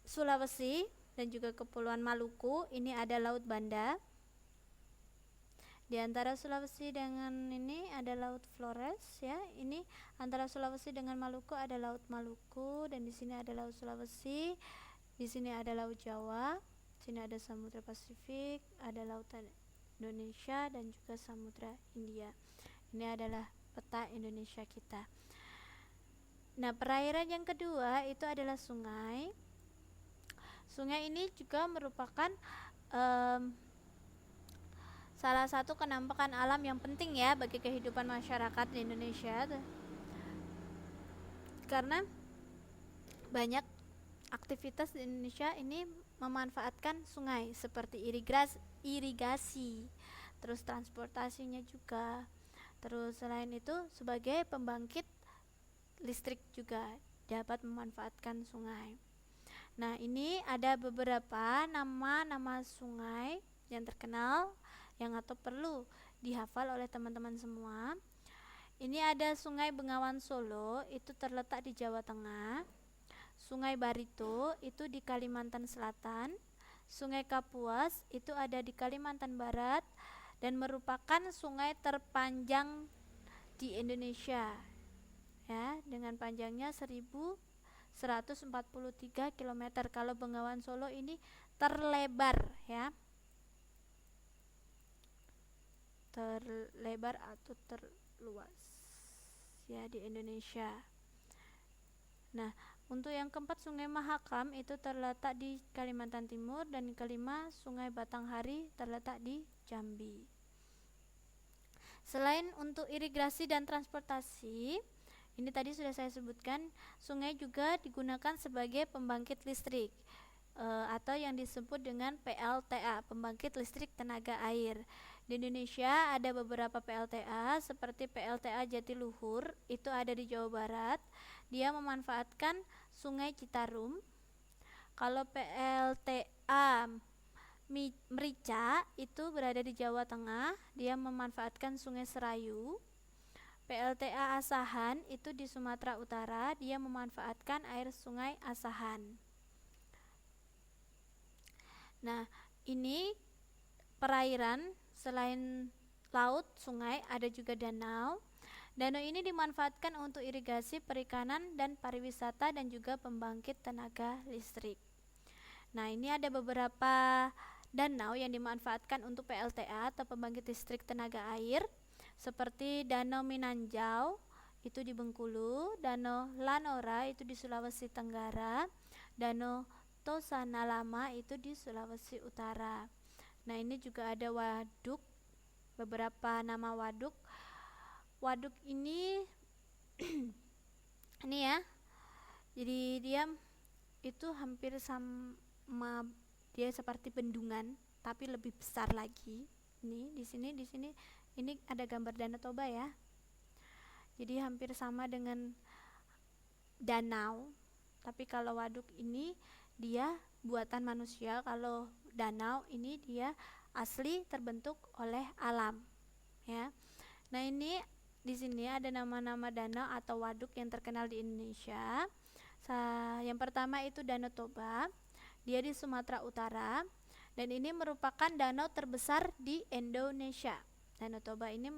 A: Sulawesi dan juga kepulauan Maluku. Ini ada Laut Banda. Di antara Sulawesi dengan ini ada Laut Flores ya. Ini antara Sulawesi dengan Maluku ada Laut Maluku dan di sini ada Laut Sulawesi. Di sini ada Laut Jawa. Di sini ada Samudra Pasifik, ada Lautan Indonesia dan juga Samudra Hindia. Ini adalah peta Indonesia kita. Nah, perairan yang kedua itu adalah sungai. Sungai ini juga merupakan salah satu kenampakan alam yang penting ya bagi kehidupan masyarakat di Indonesia, karena banyak aktivitas di Indonesia ini memanfaatkan sungai seperti irigasi, terus transportasinya juga, terus selain itu sebagai pembangkit listrik juga dapat memanfaatkan sungai. Nah, ini ada beberapa nama-nama sungai yang terkenal yang atau perlu dihafal oleh teman-teman semua. Ini ada Sungai Bengawan Solo, itu terletak di Jawa Tengah. Sungai Barito itu di Kalimantan Selatan. Sungai Kapuas itu ada di Kalimantan Barat dan merupakan sungai terpanjang di Indonesia. Ya, dengan panjangnya 1143 km. Kalau Bengawan Solo ini terlebar ya. Terlebar atau terluas ya di Indonesia. Nah, untuk yang keempat Sungai Mahakam itu terletak di Kalimantan Timur, dan kelima Sungai Batanghari terletak di Jambi. Selain untuk irigasi dan transportasi, ini tadi sudah saya sebutkan, sungai juga digunakan sebagai pembangkit listrik atau yang disebut dengan PLTA, pembangkit listrik tenaga air. Di Indonesia ada beberapa PLTA seperti PLTA Jatiluhur, itu ada di Jawa Barat. Dia memanfaatkan Sungai Citarum. Kalau PLTA Merica itu berada di Jawa Tengah, dia memanfaatkan Sungai Serayu. PLTA Asahan itu di Sumatera Utara, dia memanfaatkan air Sungai Asahan. Nah, ini perairan, selain laut, sungai, ada juga danau. Danau ini dimanfaatkan untuk irigasi, perikanan, dan pariwisata, dan juga pembangkit tenaga listrik. Nah, ini ada beberapa danau yang dimanfaatkan untuk PLTA atau pembangkit listrik tenaga air, seperti Danau Minanjau itu di Bengkulu, Danau Lanora itu di Sulawesi Tenggara, Danau Tosana Lama itu di Sulawesi Utara. Nah, ini juga ada waduk, beberapa nama waduk. Waduk ini ini ya. Jadi dia itu hampir sama, dia seperti bendungan tapi lebih besar lagi. Ini di sini ini ada gambar Danau Toba ya. Jadi hampir sama dengan danau, tapi kalau waduk ini dia buatan manusia, kalau danau ini dia asli terbentuk oleh alam ya. Nah, ini di sini ada nama-nama danau atau waduk yang terkenal di Indonesia. Yang pertama itu Danau Toba, dia di Sumatera Utara, dan ini merupakan danau terbesar di Indonesia. Danau Toba ini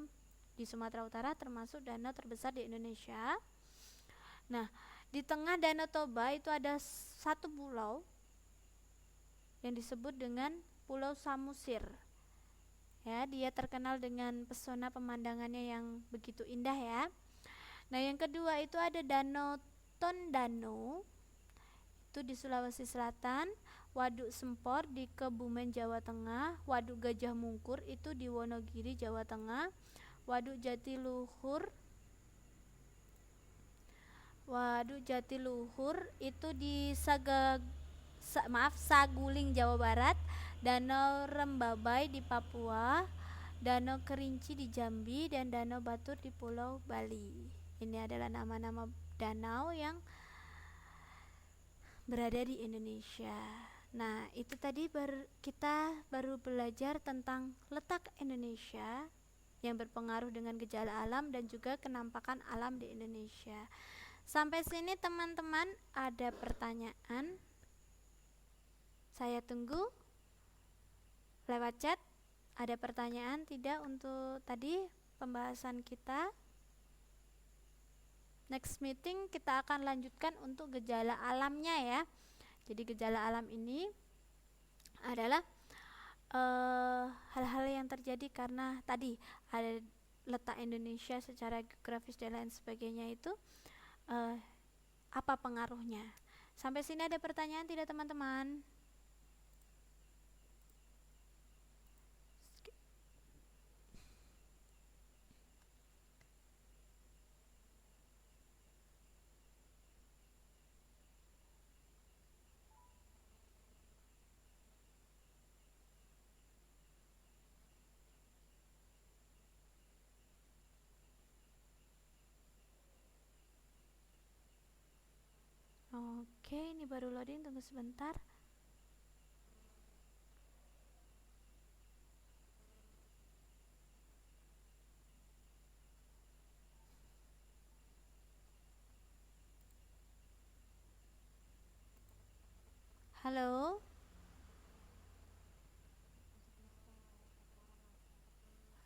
A: di Sumatera Utara termasuk danau terbesar di Indonesia. Nah, di tengah Danau Toba itu ada satu pulau yang disebut dengan Pulau Samosir. Ya, dia terkenal dengan pesona pemandangannya yang begitu indah ya. Nah, yang kedua itu ada Danau Tondano, itu di Sulawesi Selatan, Waduk Sempor di Kebumen Jawa Tengah, Waduk Gajah Mungkur itu di Wonogiri Jawa Tengah, Waduk Jatiluhur itu di Saguling Jawa Barat, Danau Rembabai di Papua, Danau Kerinci di Jambi, dan Danau Batur di Pulau Bali. Ini adalah nama-nama danau yang berada di Indonesia. Nah, itu tadi kita baru belajar tentang letak Indonesia yang berpengaruh dengan gejala alam dan juga kenampakan alam di Indonesia. Sampai sini teman-teman ada pertanyaan? Saya tunggu lewat chat. Ada pertanyaan tidak untuk tadi pembahasan kita? Next meeting kita akan lanjutkan untuk gejala alamnya ya. Jadi gejala alam ini adalah hal-hal yang terjadi karena tadi ada letak Indonesia secara geografis dan lain sebagainya itu, eh, apa pengaruhnya. Sampai sini ada pertanyaan tidak teman-teman? Oke, ini baru loading, tunggu sebentar. Halo,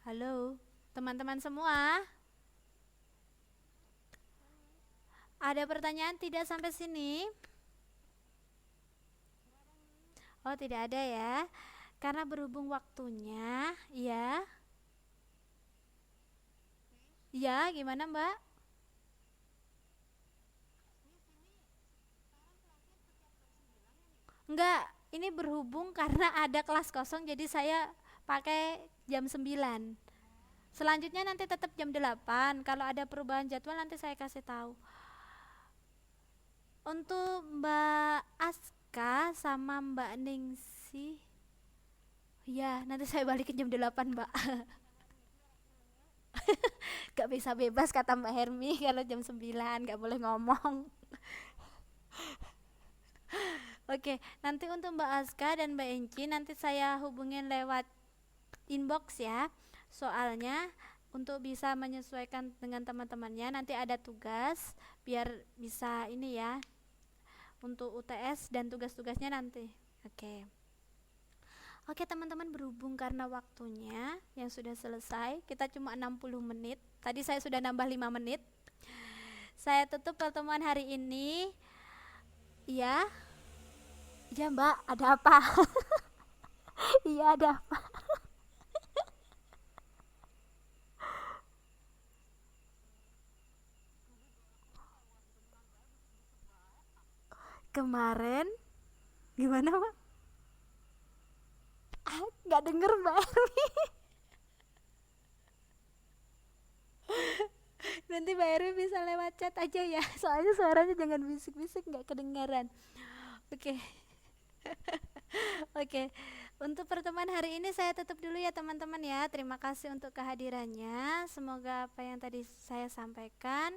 A: halo, teman-teman semua. Ada pertanyaan tidak sampai sini? Oh, tidak ada ya. Karena berhubung waktunya, ya. Ya, gimana, Mbak? Enggak, ini berhubung karena ada kelas kosong jadi saya pakai jam 9. Selanjutnya nanti tetap jam 8. Kalau ada perubahan jadwal nanti saya kasih tahu. Untuk Mbak Aska sama Mbak Ningsi, ya nanti saya balikin jam 8, Mbak. Gak bisa bebas kata Mbak Hermi kalau jam 9 gak boleh ngomong. Oke, nanti untuk Mbak Aska dan Mbak Enci nanti saya hubungin lewat inbox ya. Soalnya untuk bisa menyesuaikan dengan teman-temannya nanti ada tugas biar bisa ini ya untuk UTS dan tugas-tugasnya nanti. Oke. Oke teman-teman, berhubung karena waktunya yang sudah selesai, kita cuma 60 menit. Tadi saya sudah nambah 5 menit. Saya tutup pertemuan hari ini. Iya. Iya Mbak, ada apa? Iya ada apa? Kemarin gimana Mbak? Ah, nggak denger Mbak Erwi. Nanti Mbak Erwi bisa lewat chat aja ya. Soalnya suaranya jangan bisik-bisik, nggak kedengaran. Oke. Oke, untuk pertemuan hari ini saya tutup dulu ya teman-teman ya. Terima kasih untuk kehadirannya. Semoga apa yang tadi saya sampaikan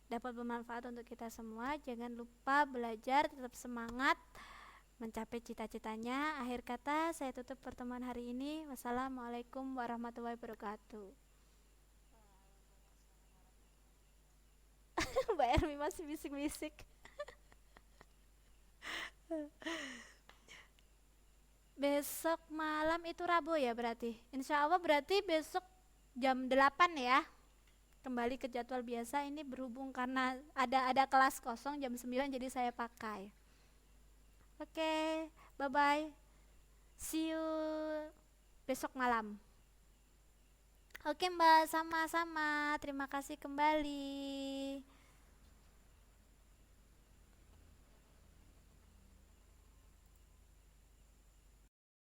A: dapat bermanfaat untuk kita semua. Jangan lupa belajar, tetap semangat mencapai cita-citanya. Akhir kata saya tutup pertemuan hari ini. Wassalamualaikum warahmatullahi wabarakatuh. Mbak Ermi masih bisik-bisik. Besok malam itu Rabu ya berarti. Insya Allah berarti besok jam 8 ya. Kembali ke jadwal biasa, ini berhubung karena ada kelas kosong jam 9 jadi saya pakai. Oke, bye bye. See you besok malam. Oke Mbak, sama-sama. Terima kasih kembali.